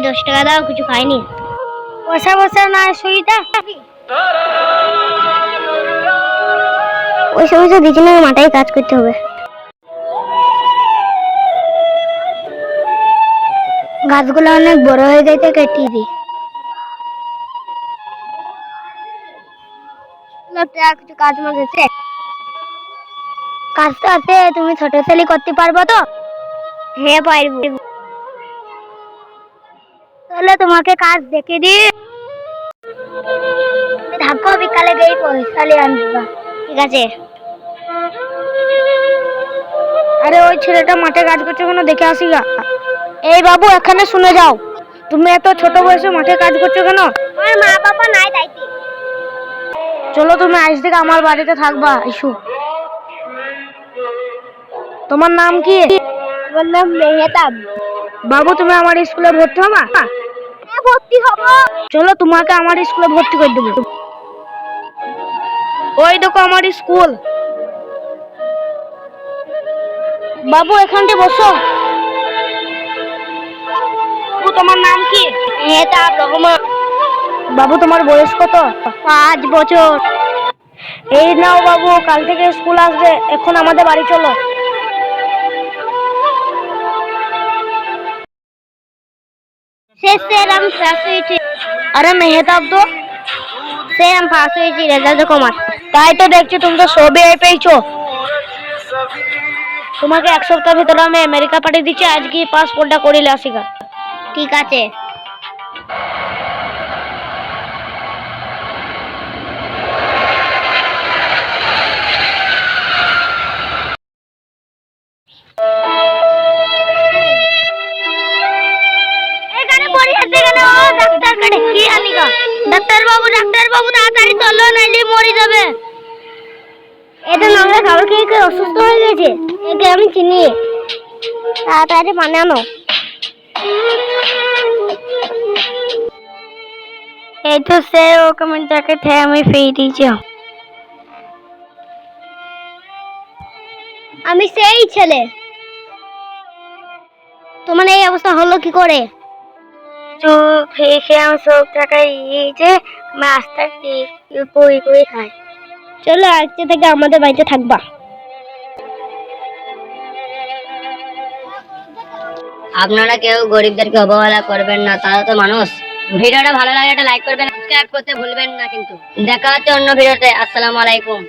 10 টাকা দাও, কিছু খাইনি। বসে বসে না সুইটা ওই সময় দিচ্ছি না, মাথায় কাজ করতে হবে। গাছগুলো অনেক বড় হয়ে গেছে, কেটে দি। কিছু কাজ মাঝে কাজ তো আছে, তুমি ছোট ছেলে করতে পারবো তো? হ্যাঁ পারবো। তাহলে তোমাকে কাজ দেখে দি, থাকো, বিকালে গিয়ে পয়সা নিয়ে আনবা। ঠিক আছে। আরে ওই ছেলেটা মাঠে কাজ করছে কেন, দেখে আসি গা। এই বাবু, এখানে শুনে যাও, তুমি এত ছোট বয়সে মাঠে কাজ করছো কেন? আমার মা বাবা নাই, তাইতে। চলো, তুমি আজ থেকে আমার বাড়িতে থাকবা। ইস্যু, তোমার নাম কি? আমার নাম মেহতাব। বাবু, তুমি আমার স্কুলে ভর্তি হবা? হ্যাঁ, ভর্তি হবো। চলো, তোমাকে আমার স্কুলে ভর্তি করে দেবো। ওই দেখো আমার স্কুল। বাবু, এখানটা বসো। বাবু, তোমার নাম কি? মেহতাব রহমান। বাবু, তোমার বয়স কত? 5 বছর। এই নাও বাবু, কাল থেকে স্কুল আসবে। এখন আমাদের বাড়ি চলো। স্যার আমি পাস হয়েছি। আরে মেহতাব তো। স্যার আমি পাস হয়েছি, রেজাল্ট কমার। তাই তো দেখছি, তুমি তো সবই পেয়েছো। তোমাকে 1 সপ্তাহ ভিতরে আমি আমেরিকা পাঠিয়ে দিচ্ছি। আজকে পাসপোর্টটা করিলে আসিগা। ঠিক আছে। এখানে পড়ে আছে কেন? ডাক্তার কাটে কি আনিগা? ডাক্তার বাবু তাড়াতাড়ি চলো, নাইলে মরে যাবে। এটা নোংরা খাবার খেয়ে খেয়ে অসুস্থ হয়ে গেছে। একে আমি চিনি, তাড়াতাড়ি পানি আনো। এই তো স্যার, ওকে আমি তাকে ঠে আমি ফেই দিয়েছি। আমি সেই ছেলে। তোমার এই অবস্থা হলো কি করে? তো ফেঁকে আমি সব টাকা যে আমি আস্তে আস্তে কই কই খাই। চলো, আজকে থেকে আমাদের বাড়িতে থাকবা। আপনারা কেউ গরিবদেরকে অবহেলা করবেন না, তারা তো মানুষ। ভিডিওটা ভালো লাগে একটা লাইক করবেন, সাবস্ক্রাইব করতে ভুলবেন না কিন্তু। দেখা হচ্ছে অন্য ভিডিওতে। আসসালামু আলাইকুম।